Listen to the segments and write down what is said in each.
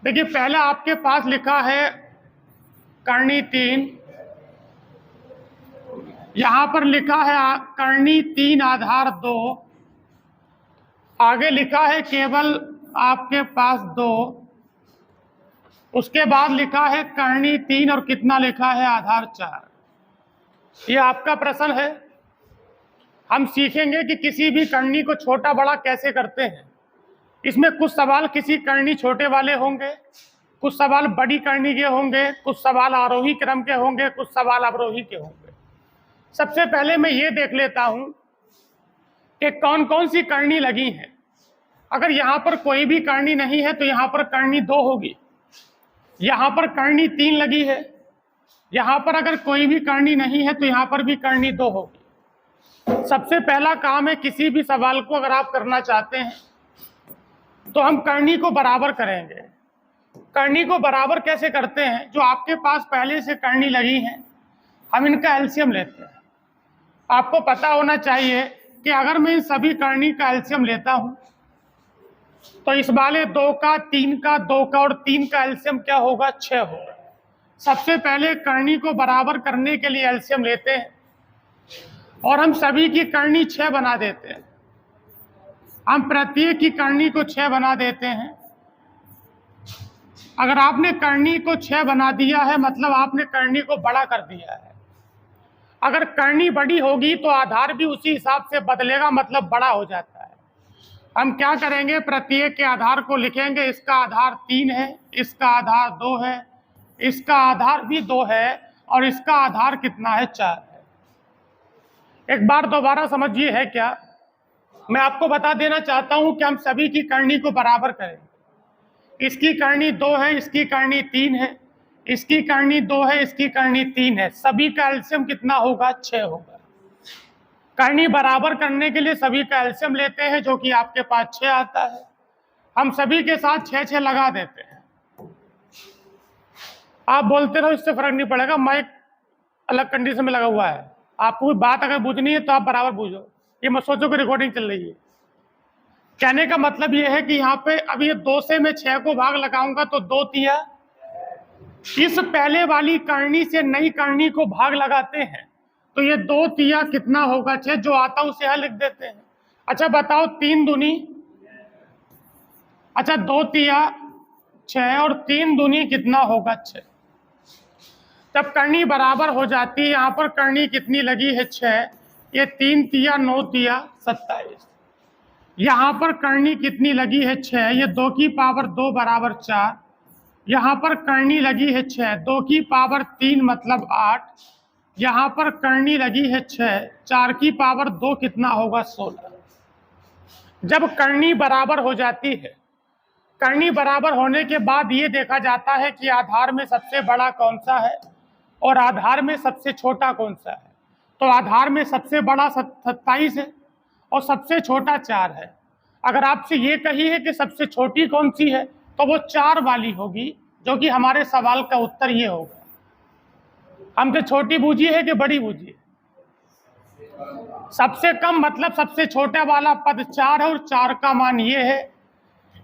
देखिए, पहले आपके पास लिखा है करनी 3, यहां पर लिखा है करनी 3 आधार 2, आगे लिखा है केवल आपके पास 2, उसके बाद लिखा है करनी 3 और कितना लिखा है आधार 4। ये आपका प्रश्न है। हम सीखेंगे कि किसी भी करनी को छोटा बड़ा कैसे करते हैं। इसमें कुछ सवाल किसी करनी छोटे वाले होंगे, कुछ सवाल बड़ी करनी के होंगे, कुछ सवाल आरोही क्रम के होंगे, कुछ सवाल अवरोही के होंगे। सबसे पहले मैं ये देख लेता हूं कि कौन कौन सी करनी लगी है। अगर यहां पर कोई भी करनी नहीं है तो यहां पर करनी 2 होगी, यहां पर करनी 3 लगी है, यहां पर अगर कोई भी करनी नहीं है तो यहां पर भी करनी 2 होगी। सबसे पहला काम है, किसी भी सवाल को अगर आप करना चाहते हैं तो हम करनी को बराबर करेंगे। करनी को बराबर कैसे करते हैं? जो आपके पास पहले से करनी लगी है, हम इनका एलसीएम लेते हैं। आपको पता होना चाहिए कि अगर मैं इन सभी करनी का एलसीएम लेता हूं तो इस वाले 2 का, 3 का, 2 का और 3 का एलसीएम क्या होगा? 6 होगा। सबसे पहले करनी को बराबर करने के लिए एलसीएम लेते हैं और हम सभी की करनी 6 बना देते हैं। हम प्रत्येक की करनी को 6 बना देते हैं। अगर आपने करनी को 6 बना दिया है मतलब आपने करनी को बड़ा कर दिया है। अगर करनी बड़ी होगी तो आधार भी उसी हिसाब से बदलेगा, मतलब बड़ा हो जाता है। हम क्या करेंगे, प्रत्येक के आधार को लिखेंगे। इसका आधार 3 है, इसका आधार 2 है, इसका आधार भी 2 है और इसका आधार कितना है? 4 है। एक बार दोबारा समझिए है क्या, मैं आपको बता देना चाहता हूं कि हम सभी की करनी को बराबर करेंगे। इसकी करनी 2 है, इसकी करनी 3 है, इसकी करनी 2 है, इसकी करनी 3 है। सभी का एलसीएम कितना होगा? 6 होगा। करनी बराबर करने के लिए सभी का एलसीएम लेते हैं जो कि आपके पास 6 आता है। हम सभी के साथ 6 लगा देते हैं। आप बोलते रहो, इससे फर्क नहीं पड़ेगा, माइक अलग कंडीशन में लगा हुआ है। आपको कोई बात अगर बूझनी है तो आप बराबर बूझो, ये मत सोचो कि रिकॉर्डिंग चल रही है। कहने का मतलब ये है कि यहाँ पे अब ये 2 से मैं 6 को भाग लगाऊंगा तो 2 तिया, इस पहले वाली करनी से नई करनी को भाग लगाते हैं तो ये 2 तिया कितना होगा? 6। जो आता है उसे यहां लिख देते हैं। अच्छा बताओ, 3 दूनी, अच्छा 2 तिया 6 और 3 दूनी कितना होगा? 6। जब करनी बराबर हो जाती है, यहाँ पर करनी कितनी लगी है? 6। ये 3 तिया 9 तिया 27। यहाँ पर करनी कितनी लगी है? 6। ये 2 की पावर 2 बराबर 4। यहाँ पर करनी लगी है 6, 2 की पावर 3 मतलब 8। यहाँ पर करनी लगी है 6, 4 की पावर 2 कितना होगा? 16। जब करनी बराबर हो जाती है, करनी बराबर होने के बाद ये देखा जाता है कि आधार में सबसे बड़ा कौन सा है और आधार में सबसे छोटा कौन सा है। तो आधार में सबसे बड़ा 27 है और सबसे छोटा 4 है। अगर आपसे ये कही है कि सबसे छोटी कौन सी है तो वो 4 वाली होगी, जो कि हमारे सवाल का उत्तर ये होगा। हमसे छोटी बूझी है कि बड़ी बूझी है? सबसे कम मतलब सबसे छोटा वाला पद 4 है और 4 का मान ये है।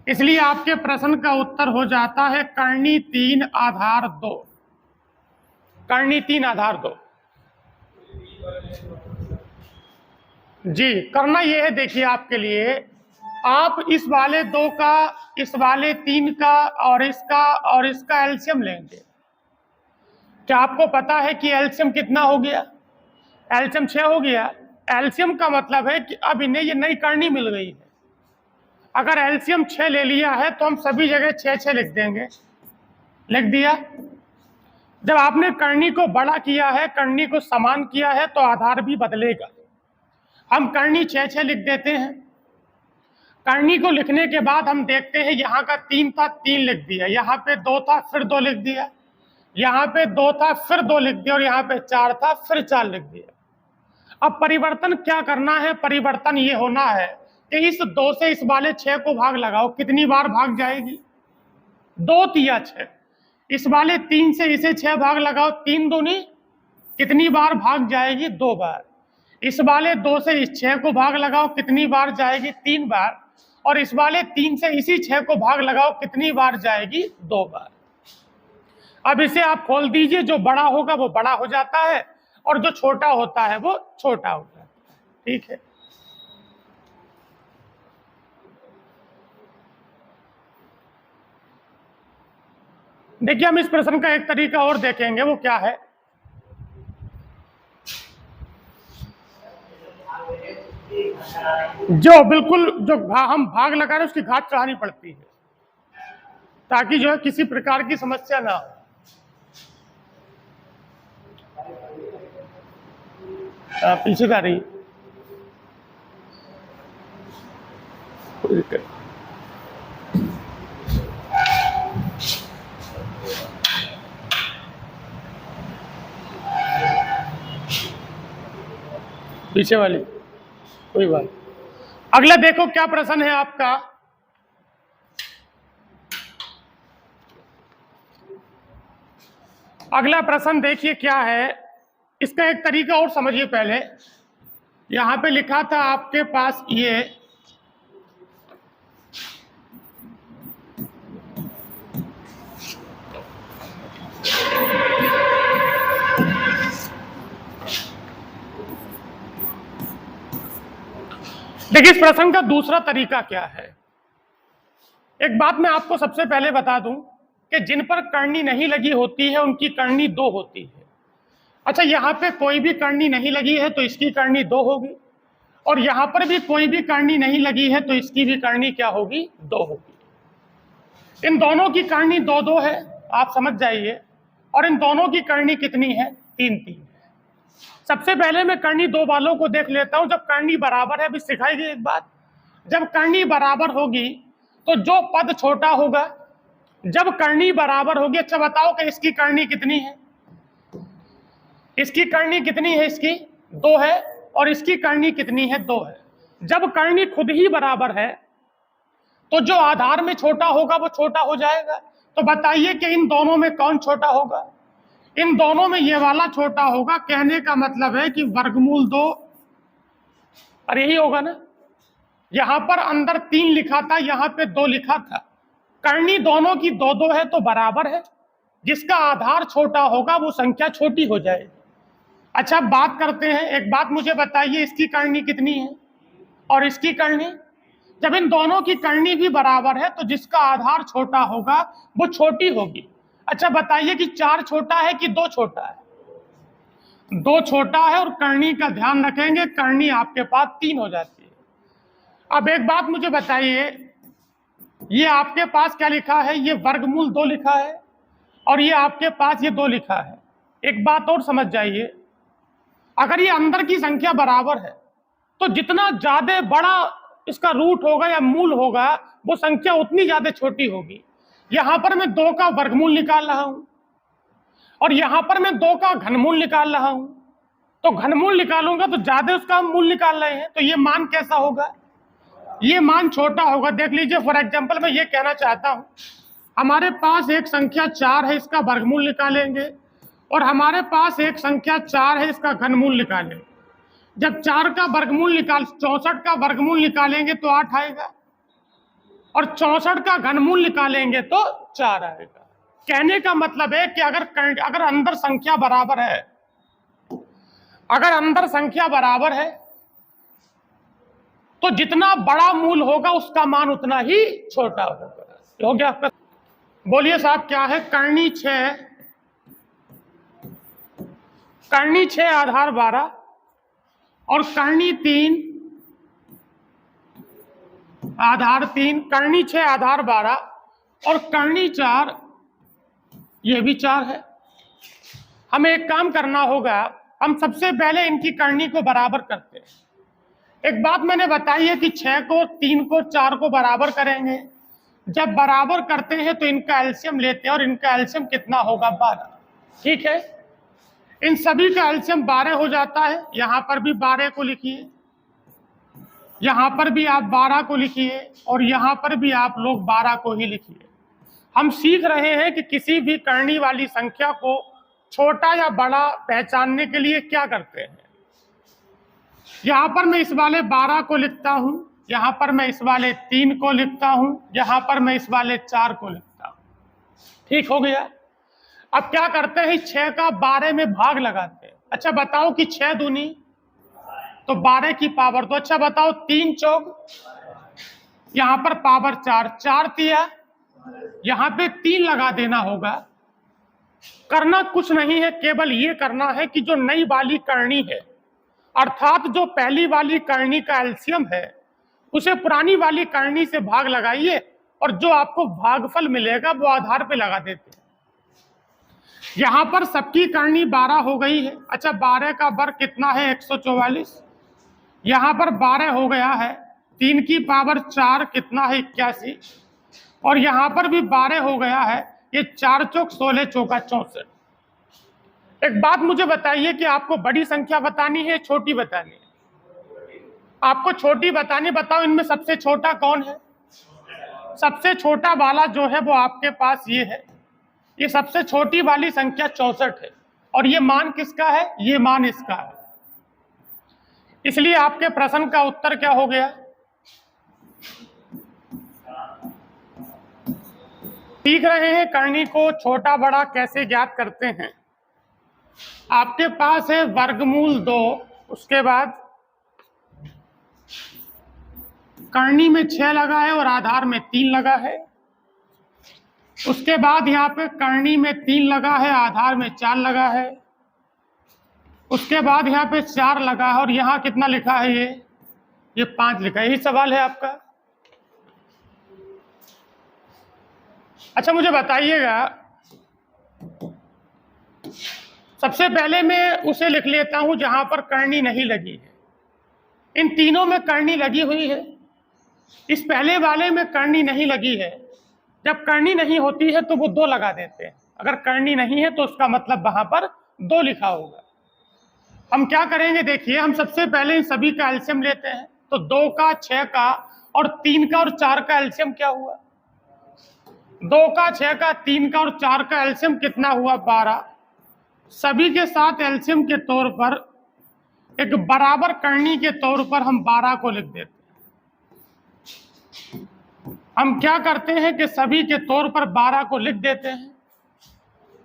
इसलिए आपके प्रश्न का उत्तर हो जाता है करनी 3 आधार 2। करनी 3 आधार 2। जी, करना ये है, देखिए आपके लिए, आप इस वाले 2 का, इस वाले 3 का और इसका एलसीएम लेंगे। क्या आपको पता है कि एलसीएम कितना हो गया? एलसीएम 6 हो गया। एलसीएम का मतलब है कि अब इन्हें ये नई करनी मिल गई है। अगर एलसीएम 6 ले लिया है तो हम सभी जगह 6 लिख देंगे। लिख दिया। जब आपने करनी को बड़ा किया है, करनी को समान किया है तो आधार भी बदलेगा। हम करनी 6 लिख देते हैं। करनी को लिखने के बाद हम देखते हैं यहाँ का 3 था, 3 लिख दिया, यहाँ पे 2 था फिर 2 लिख दिया, यहाँ पे 2 था फिर 2 लिख दिया और यहाँ पे 4 था फिर 4 लिख दिया। अब परिवर्तन क्या करना है? परिवर्तन ये होना है कि इस 2 से इस वाले 6 को भाग लगाओ, कितनी बार भाग जाएगी? 2 तिया 6। इस वाले 3 से इसे 6 भाग लगाओ, 3 दूनी कितनी बार भाग जाएगी? 2 बार। इस वाले 2 से इस 6 को भाग लगाओ, कितनी बार जाएगी? 3 बार। और इस वाले 3 से इसी 6 को भाग लगाओ, कितनी बार जाएगी? 2 बार। अब इसे आप खोल दीजिए, जो बड़ा होगा वो बड़ा हो जाता है और जो छोटा होता है वो छोटा हो जाता है। ठीक है, देखिए हम इस प्रश्न का एक तरीका और देखेंगे, वो क्या है? जो बिल्कुल जो हम भाग लगा रहे हैं उसकी घात चढ़ानी पड़ती है, ताकि जो है किसी प्रकार की समस्या ना हो। पीछे जा रही कोई दिक्कत। पीछे वाली कोई बात। अगला देखो क्या प्रश्न है आपका। अगला प्रश्न देखिए क्या है, इसका एक तरीका और समझिए। पहले यहां पे लिखा था आपके पास ये देखिए, इस प्रश्न का दूसरा तरीका क्या है। एक बात मैं आपको सबसे पहले बता दूं कि जिन पर करनी नहीं लगी होती है उनकी करनी 2 होती है। अच्छा, यहां पे कोई भी करनी नहीं लगी है तो इसकी करनी 2 होगी, और यहां पर भी कोई भी करनी नहीं लगी है तो इसकी भी करनी क्या होगी? 2 होगी। इन दोनों की करनी 2-2 है, आप समझ जाइए। और इन दोनों की करनी कितनी है? 3-3। सबसे पहले मैं करनी 2 वालों को देख लेता हूं। जब करनी बराबर है, अभी सिखाई गई एक बात, जब करनी बराबर होगी तो जो पद छोटा होगा, जब करनी बराबर होगी। अच्छा बताओ कि इसकी करनी कितनी है? इसकी करनी कितनी है? इसकी 2 है, और इसकी करनी कितनी है? 2 है। जब करनी खुद ही बराबर है तो जो आधार में छोटा होगा वो छोटा हो जाएगा। तो बताइए कि इन दोनों में कौन छोटा होगा? इन दोनों में ये वाला छोटा होगा। कहने का मतलब है कि वर्गमूल 2, और यही होगा ना। यहां पर अंदर 3 लिखा था, यहां पे 2 लिखा था। करनी दोनों की 2-2 है तो बराबर है। जिसका आधार छोटा होगा वो संख्या छोटी हो जाएगी। अच्छा, बात करते हैं। एक बात मुझे बताइए, इसकी करनी कितनी है और इसकी करनी? जब इन दोनों की करनी भी बराबर है तो जिसका आधार छोटा होगा वो छोटी होगी। अच्छा बताइए कि 4 छोटा है कि 2 छोटा है? 2 छोटा है, और करनी का ध्यान रखेंगे, करनी आपके पास 3 हो जाती है। अब एक बात मुझे बताइए, ये आपके पास क्या लिखा है? ये वर्गमूल 2 लिखा है, और ये आपके पास ये 2 लिखा है। एक बात और समझ जाइए, अगर ये अंदर की संख्या बराबर है तो जितना ज्यादा बड़ा इसका रूट होगा या मूल होगा वो संख्या उतनी ज्यादा छोटी होगी। यहां पर मैं 2 का वर्गमूल निकाल रहा हूं, और यहां पर मैं 2 का घनमूल निकाल रहा हूं। तो घनमूल निकालूंगा तो ज्यादा उसका हम मूल निकाल रहे हैं, तो ये मान कैसा होगा? ये मान छोटा होगा। देख लीजिए, फॉर एग्जाम्पल मैं ये कहना चाहता हूं, हमारे पास एक संख्या 4 है, इसका वर्गमूल निकालेंगे, और हमारे पास एक संख्या 4 है, इसका घनमूल निकालेंगे। जब 4 का वर्गमूल 64 का वर्गमूल निकालेंगे तो 8 आएगा, और 64 का घनमूल निकालेंगे तो 4 आएगा। कहने का मतलब है कि अगर अंदर संख्या बराबर है, अगर अंदर संख्या बराबर है तो जितना बड़ा मूल होगा उसका मान उतना ही छोटा होगा। हो गया आपका? बोलिए साहब क्या है? करनी 6 आधार 12, और करनी 3 आधार 3, करनी 6 आधार 12, और करनी 4, ये भी 4 है। हमें एक काम करना होगा, हम सबसे पहले इनकी करनी को बराबर करते हैं। एक बात मैंने बताई है कि 6 को, 3 को, 4 को बराबर करेंगे। जब बराबर करते हैं तो इनका एलसीएम लेते हैं, और इनका एलसीएम कितना होगा? 12। ठीक है, इन सभी का एलसीएम 12 हो जाता है। यहां पर भी 12 को लिखिए, यहां पर भी आप 12 को लिखिए, और यहां पर भी आप लोग 12 को ही लिखिए। हम सीख रहे हैं कि किसी भी करनी वाली संख्या को छोटा या बड़ा पहचानने के लिए क्या करते हैं। यहां पर मैं इस वाले 12 को लिखता हूं, यहाँ पर मैं इस वाले 3 को लिखता हूं, यहाँ पर मैं इस वाले 4 को लिखता हूं। ठीक हो गया। अब क्या करते हैं, 6 का 12 में भाग लगाते हैं। अच्छा बताओ कि 6 दूनी तो 12 की पावर। तो अच्छा बताओ 3 चौक, यहां पर पावर 4, 4 तिया, यहां पे 3 लगा देना होगा। करना कुछ नहीं है, केवल ये करना है कि जो नई वाली करनी है, अर्थात जो पहली वाली करनी का एलसीएम है, उसे पुरानी वाली करनी से भाग लगाइए और जो आपको भागफल मिलेगा वो आधार पे लगा देते हैं। यहां पर सबकी करनी 12 हो गई है। अच्छा 12 का वर्ग कितना है, 144। यहां पर 12 हो गया है, 3 की पावर 4 कितना है, 81। और यहां पर भी 12 हो गया है, ये 4 चौक 16 चौका 64। एक बात मुझे बताइए कि आपको बड़ी संख्या बतानी है, छोटी बतानी है? आपको छोटी बतानी, बताओ इनमें सबसे छोटा कौन है? सबसे छोटा वाला जो है वो आपके पास ये है। ये सबसे छोटी वाली संख्या 64 है और ये मान किसका है, ये मान इसका है। इसलिए आपके प्रश्न का उत्तर क्या हो गया? सीख रहे हैं करनी को छोटा बड़ा कैसे ज्ञात करते हैं। आपके पास है वर्गमूल 2, उसके बाद करनी में 6 लगा है और आधार में 3 लगा है। उसके बाद यहाँ पे करनी में 3 लगा है, आधार में 4 लगा है। उसके बाद यहाँ पे 4 लगा है और यहाँ कितना लिखा है, ये 5 लिखा है। यही सवाल है आपका। अच्छा मुझे बताइएगा, सबसे पहले मैं उसे लिख लेता हूं जहां पर करनी नहीं लगी है। इन तीनों में करनी लगी हुई है, इस पहले वाले में करनी नहीं लगी है। जब करनी नहीं होती है तो वो 2 लगा देते हैं, अगर करनी नहीं है तो उसका मतलब वहां पर 2 लिखा होगा। हम क्या करेंगे, देखिए हम सबसे पहले इन सभी का एलसीएम लेते हैं। तो 2 का, 6 का और 3 का और 4 का एलसीएम क्या हुआ? 2 का, 6 का, 3 का और 4 का एलसीएम कितना हुआ, 12। सभी के साथ एलसीएम के तौर पर एक बराबर करनी के तौर पर हम 12 को लिख देते हैं। हम क्या करते हैं कि सभी के तौर पर 12 को लिख देते हैं।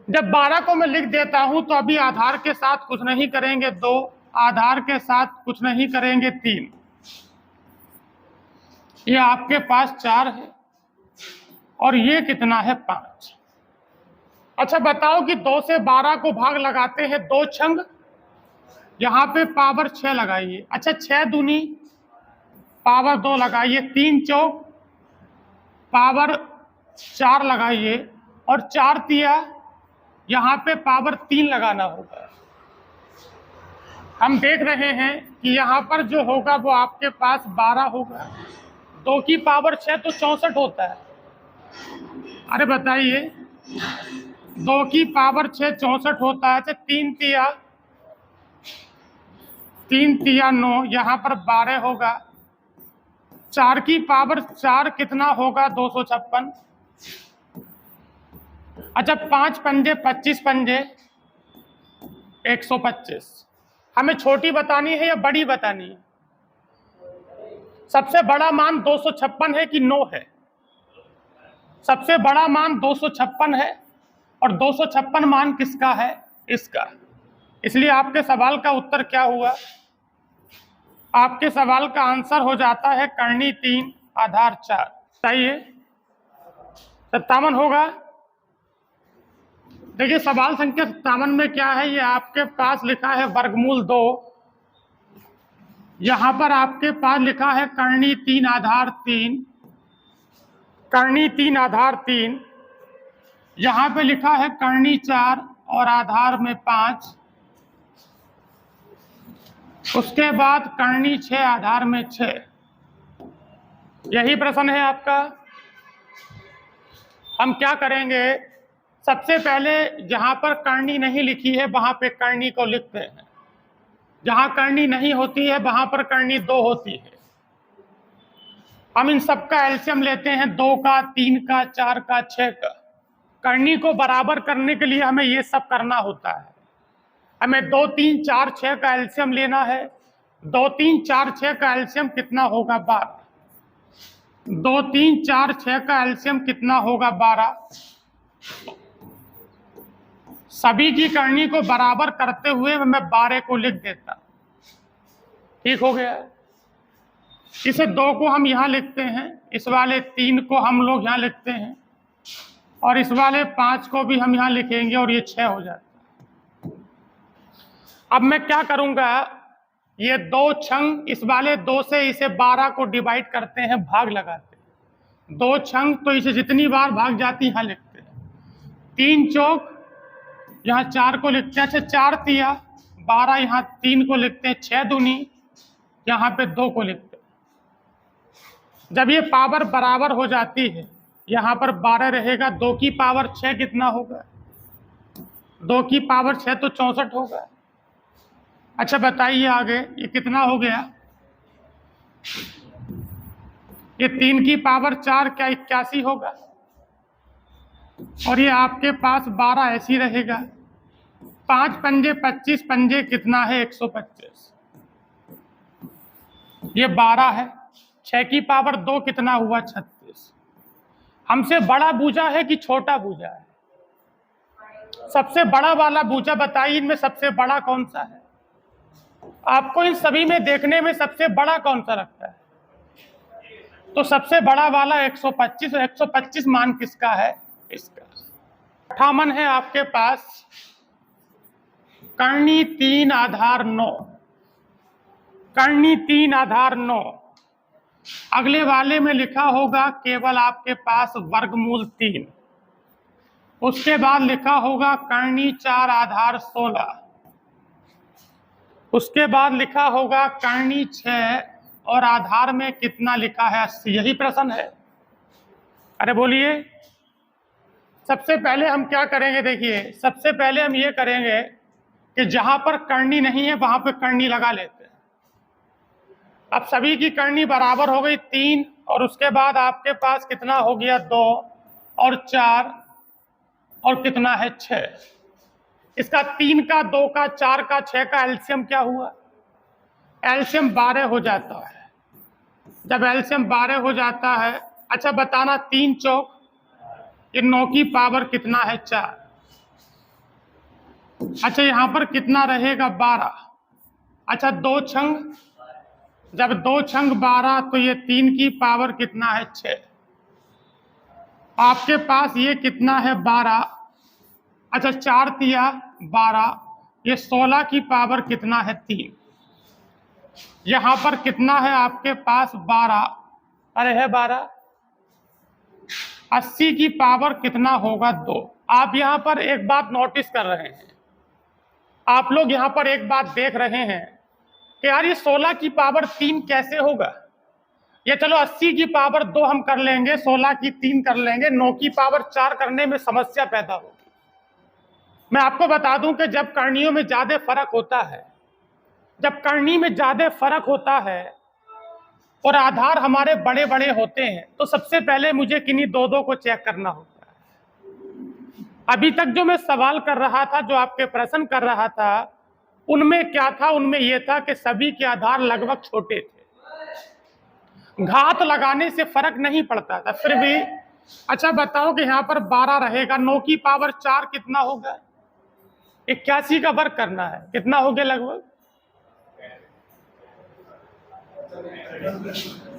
जब 12 को मैं लिख देता हूं तो अभी आधार के साथ कुछ नहीं करेंगे 2, आधार के साथ कुछ नहीं करेंगे 3, ये आपके पास 4 है और ये कितना है, 5। अच्छा बताओ कि 2 से 12 को भाग लगाते हैं, 2 छंग, यहां पे पावर 6 लगाइए। अच्छा 6 दूनी पावर 2 लगाइए, 3 चौक पावर 4 लगाइए और 4 तिया, यहां पे पावर 3 लगाना होगा। हम देख रहे हैं कि यहां पर जो होगा वो आपके पास 12 होगा। 2 की पावर 6 तो 64 होता है। अरे बताइए, 2 की पावर 6 64 होता है। 3 तिया 9, यहाँ पर 12 होगा। 4 की पावर 4 कितना होगा, 256। अच्छा 5 पंजे 25 पंजे 125। हमें छोटी बतानी है या बड़ी बतानी है? सबसे बड़ा मान 256 है कि 9 है? सबसे बड़ा मान 256 है और 256 मान किसका है, इसका। इसलिए आपके सवाल का उत्तर क्या हुआ? आपके सवाल का आंसर हो जाता है करनी 3 आधार 4। सही है, 57 होगा। देखिए सवाल संख्या 57 में क्या है, ये आपके पास लिखा है वर्गमूल 2, यहां पर आपके पास लिखा है करनी 3 आधार 3, करनी 3 आधार 3, यहां पे लिखा है करनी 4 और आधार में 5। उसके बाद करनी 6 आधार में 6। यही प्रश्न है आपका। हम क्या करेंगे, सबसे पहले जहां पर करनी नहीं लिखी है वहां पे करनी को लिखते हैं। जहां करनी नहीं होती है वहां पर करनी 2 होती है। हम इन सब का एलसीएम लेते हैं, 2 का, 3 का, 4 का, 6 का। करनी को बराबर करने के लिए हमें ये सब करना होता है। हमें 2, 3, 4, 6 का एलसीएम लेना है। 2, 3, 4, 6 का एलसीएम कितना होगा, 12। 2 3 4 6 का एलसीएम कितना होगा 12। सभी की करनी को बराबर करते हुए मैं 12 को लिख देता। ठीक हो गया। इसे 2 को हम यहां लिखते हैं, इस वाले 3 को हम लोग यहां लिखते हैं और इस वाले 5 को भी हम यहां लिखेंगे और ये 6 हो जाता है। अब मैं क्या करूंगा, ये 2 छंग इस वाले 2 से इसे 12 को डिवाइड करते हैं, भाग लगाते हैं। 2 छंग तो इसे जितनी बार भाग जाती यहां लिखते हैं। 3 चौक यहाँ 4 को लिखते हैं। अच्छा 4 तिया 12, यहाँ 3 को लिखते हैं। 6 दूनी यहाँ पे 2 को लिखते हैं। जब ये पावर बराबर हो जाती है, यहाँ पर 12 रहेगा, 2 की पावर 6 कितना होगा, 2 की पावर 6 तो 64 होगा। अच्छा बताइए आगे ये कितना हो गया, ये 3 की पावर 4 क्या 81 होगा, और ये आपके पास 12 ऐसी रहेगा। 5 पंजे 25 पंजे कितना है 125, ये 12 है। 6 की पावर 2 कितना हुआ 36। हमसे बड़ा भुजा है कि छोटा भुजा है, सबसे बड़ा वाला भुजा बताइए, इनमें सबसे बड़ा कौन सा है, आपको इन सभी में देखने में सबसे बड़ा कौन सा लगता है, तो सबसे बड़ा वाला 125, और 125 मान किसका है, इसका। 58 है आपके पास, करनी 3 आधार 9, करनी 3 आधार 9। अगले वाले में लिखा होगा केवल आपके पास वर्गमूल 3, उसके बाद लिखा होगा करनी 4 आधार 16, उसके बाद लिखा होगा करनी 6 और आधार में कितना लिखा है 80। यही प्रश्न है। अरे बोलिए, सबसे पहले हम क्या करेंगे, देखिए सबसे पहले हम ये करेंगे कि जहां पर करनी नहीं है वहां पे करनी लगा लेते हैं। अब सभी की करनी बराबर हो गई 3, और उसके बाद आपके पास कितना हो गया 2 और 4 और कितना है 6। इसका 3 का 2 का 4 का 6 का एलसीएम क्या हुआ, एलसीएम 12 हो जाता है। जब एलसीएम 12 हो जाता है, अच्छा बताना 3 चौक ये 9 की पावर कितना है 4। अच्छा यहां पर कितना रहेगा 12। अच्छा 2 छंग, जब 2 छंग 12 तो ये 3 की पावर कितना है 6। आपके पास ये कितना है 12। अच्छा 4 तिया 12, ये 16 की पावर कितना है 3। यहां पर कितना है आपके पास 12, अरे है 12। 80 की पावर कितना होगा 2। आप यहां पर एक बात नोटिस कर रहे हैं, आप लोग यहां पर एक बात देख रहे हैं कि यार ये 16 की पावर 3 कैसे होगा। ये चलो 80 की पावर 2 हम कर लेंगे, 16 की 3 कर लेंगे, 9 की पावर 4 करने में समस्या पैदा होगी। मैं आपको बता दूं कि जब करणियों में ज्यादा फर्क होता है, जब करनी में ज्यादा फर्क होता है और आधार हमारे बड़े बड़े होते हैं, तो सबसे पहले मुझे किन्हीं 2-2 को चेक करना होता है। अभी तक जो मैं सवाल कर रहा था, जो आपके प्रश्न कर रहा था, उनमें क्या था, उनमें यह था कि सभी के आधार लगभग छोटे थे, घात लगाने से फर्क नहीं पड़ता था फिर भी। अच्छा बताओ कि यहाँ पर 12 रहेगा, 9 की पावर 4 कितना होगा, 81 का वर्ग करना है, कितना हो गया लगभग।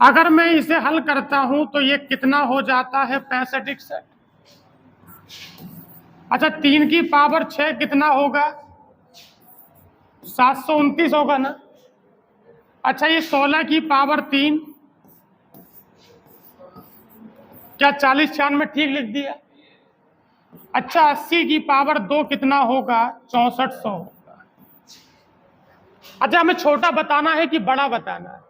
अगर मैं इसे हल करता हूं तो ये कितना हो जाता है 65-61। अच्छा 3 की पावर 6 कितना होगा 729 होगा ना। अच्छा ये 16 की पावर 3, क्या 40-96 में ठीक लिख दिया। अच्छा 80 की पावर 2 कितना होगा 6400 होगा। अच्छा हमें छोटा बताना है कि बड़ा बताना है।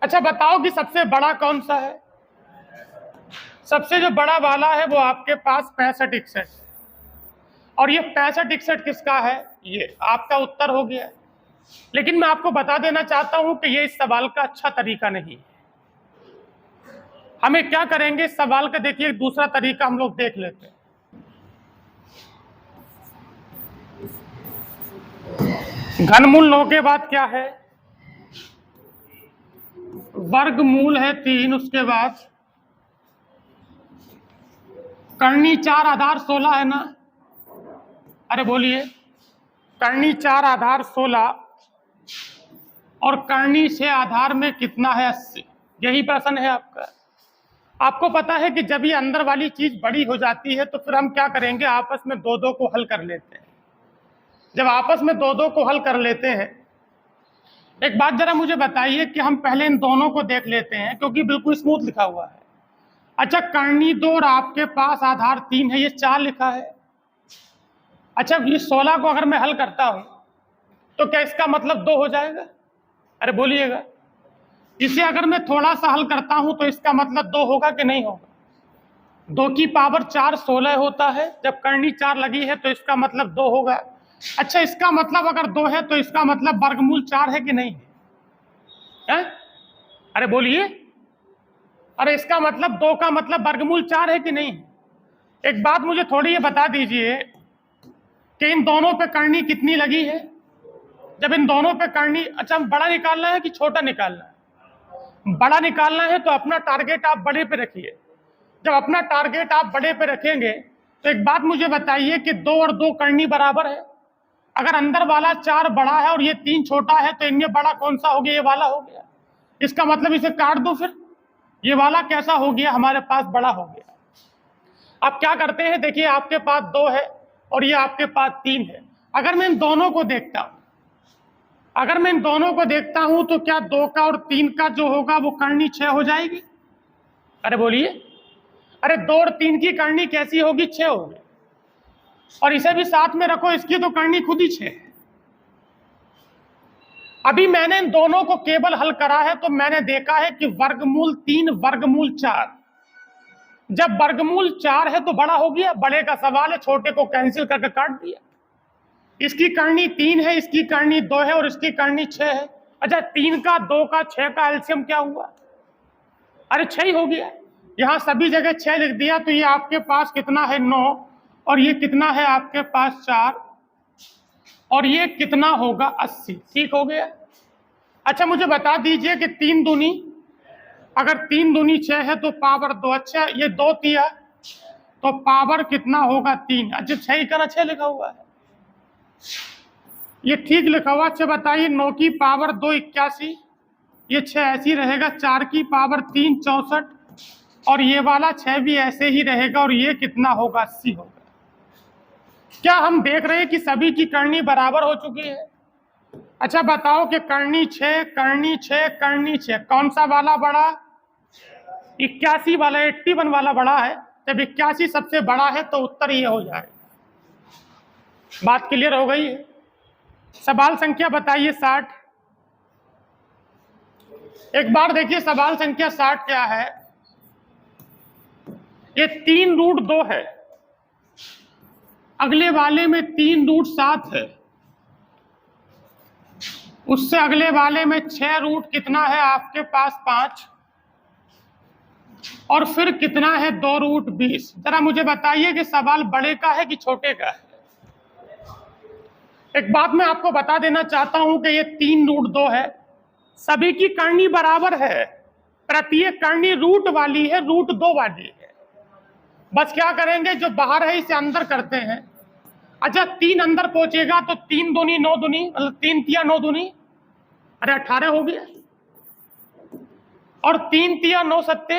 अच्छा बताओ कि सबसे बड़ा कौन सा है, सबसे जो बड़ा वाला है वो आपके पास 65-61, और ये 65-61 किसका है, ये आपका उत्तर हो गया। लेकिन मैं आपको बता देना चाहता हूं कि ये इस सवाल का अच्छा तरीका नहीं है। हमें क्या करेंगे, इस सवाल का देखिए दूसरा तरीका हम लोग देख लेते हैं। घनमूल 9 के बाद क्या है, वर्गमूल है 3, उसके बाद करनी 4 आधार 16 है ना। अरे बोलिए, करनी 4 आधार 16 और करनी 6 आधार में कितना है 80। यही प्रश्न है आपका। आपको पता है कि जब ये अंदर वाली चीज बड़ी हो जाती है तो फिर हम क्या करेंगे, आपस में दो को हल कर लेते हैं। जब आपस में दो को हल कर लेते हैं, एक बात जरा मुझे बताइए कि हम पहले इन दोनों को देख लेते हैं क्योंकि बिल्कुल स्मूथ लिखा हुआ है। अच्छा, करनी 2 और आपके पास आधार 3 है, ये 4 लिखा है। अच्छा, ये 16 को अगर मैं हल करता हूं तो क्या इसका मतलब 2 हो जाएगा? अरे बोलिएगा, इसे अगर मैं थोड़ा सा हल करता हूं तो इसका मतलब 2 होगा कि नहीं होगा? 2 की पावर 4 16 होता है, जब करनी 4 लगी है तो इसका मतलब 2 होगा। अच्छा, इसका मतलब अगर 2 है तो इसका मतलब वर्गमूल 4 है कि नहीं है? अरे बोलिए, अरे इसका मतलब 2 का मतलब वर्गमूल 4 है कि नहीं है? एक बात मुझे थोड़ी ये बता दीजिए कि इन दोनों पे करनी कितनी लगी है? जब इन दोनों पे करनी, अच्छा बड़ा निकालना है कि छोटा निकालना है? बड़ा निकालना है तो अपना टारगेट आप बड़े पे रखिए। जब अपना टारगेट आप बड़े पे रखेंगे तो एक बात मुझे बताइए कि 2 और 2 करनी बराबर है। अगर अंदर वाला 4 बड़ा है और ये 3 छोटा है तो इनमें बड़ा कौन सा हो गया? ये वाला हो गया। इसका मतलब इसे काट दो, फिर ये वाला कैसा हो गया? हमारे पास बड़ा हो गया। अब क्या करते हैं, देखिए आपके पास 2 है और ये आपके पास 3 है। अगर मैं इन दोनों को देखता हूं, तो क्या 2 का और 3 का जो होगा वो करनी 6 हो जाएगी? अरे बोलिए, अरे 2 और 3 की करनी कैसी होगी? 6 होगी। और इसे भी साथ में रखो, इसकी तो करनी खुद ही 6 है। अभी मैंने इन दोनों को केवल हल करा है तो मैंने देखा है कि वर्गमूल 3 वर्गमूल 4, जब वर्गमूल 4 है तो बड़ा हो गया, बड़े का सवाल है, छोटे को कैंसिल करके काट दिया। इसकी करनी 3 है, इसकी करनी 2 है और इसकी करनी 6 है। अच्छा, 3 का 2 का 6 का एलसीएम क्या हुआ? अरे 6 ही हो गया। यहां सभी जगह 6 लिख दिया तो ये आपके पास कितना है? 9 और ये कितना है आपके पास? 4 और ये कितना होगा? 80। ठीक हो गया। अच्छा, मुझे बता दीजिए कि 3 दूनी, अगर 3 दूनी 6 है तो पावर 2। अच्छा, ये 2 दिया तो पावर कितना होगा? 3। अच्छा, 6 ही करना, 6 लिखा हुआ है, ये ठीक लिखा हुआ। अच्छा बताइए, 9 की पावर 2 81, ये 6 ऐसी रहेगा। 4 की पावर 3 64 और ये वाला 6 भी ऐसे ही रहेगा और ये कितना होगा? 80 होगा। क्या हम देख रहे हैं कि सभी की करनी बराबर हो चुकी है? अच्छा बताओ कि करनी 6 करनी 6 करनी 6, कौन सा वाला बड़ा? 81 वाला, 81 वाला बड़ा है। जब 81 सबसे बड़ा है तो उत्तर ये हो जाएगा। बात क्लियर हो गई है? सवाल संख्या बताइए 60। एक बार देखिए सवाल संख्या 60 क्या है। ये 3√2 है, अगले वाले में 3√7 है, उससे अगले वाले में 6 रूट कितना है आपके पास? 5 और फिर कितना है? 2√20। जरा मुझे बताइए कि सवाल बड़े का है कि छोटे का है? एक बात मैं आपको बता देना चाहता हूं कि ये 3√2 है, सभी की करनी बराबर है, प्रत्येक करनी रूट वाली है, √2 वाली है। बस क्या करेंगे, जो बाहर है इसे अंदर करते हैं। अच्छा, 3 अंदर पहुंचेगा तो 3 दूनी 9 दूनी, मतलब 3 तिया 9 दूनी, अरे 18 हो गया। और 3 तिया 9 सत्ते।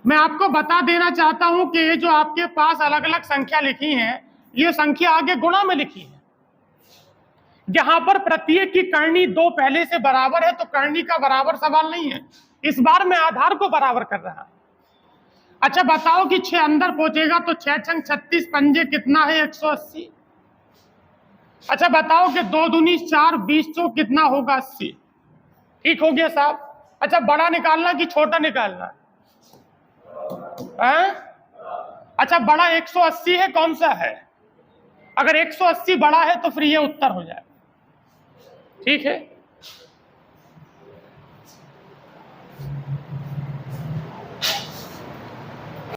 मैं आपको बता देना चाहता हूं कि ये जो आपके पास अलग अलग संख्या लिखी है, ये संख्या आगे गुणा में लिखी है। यहां पर प्रत्येक की करनी 2 पहले से बराबर है तो करनी का बराबर सवाल नहीं है, इस बार मैं आधार को बराबर कर रहा हूं। अच्छा बताओ कि 6 अंदर पहुंचेगा तो 6 छंग 36, पंजे कितना है? 180। अच्छा बताओ कि 2 दूनी 4, 20 चौक कितना होगा? 80। ठीक हो गया साहब। अच्छा, बड़ा निकालना कि छोटा निकालना है? अच्छा, बड़ा 180 है, कौन सा है? अगर 180 बड़ा है तो फिर ये उत्तर हो जाए। ठीक है।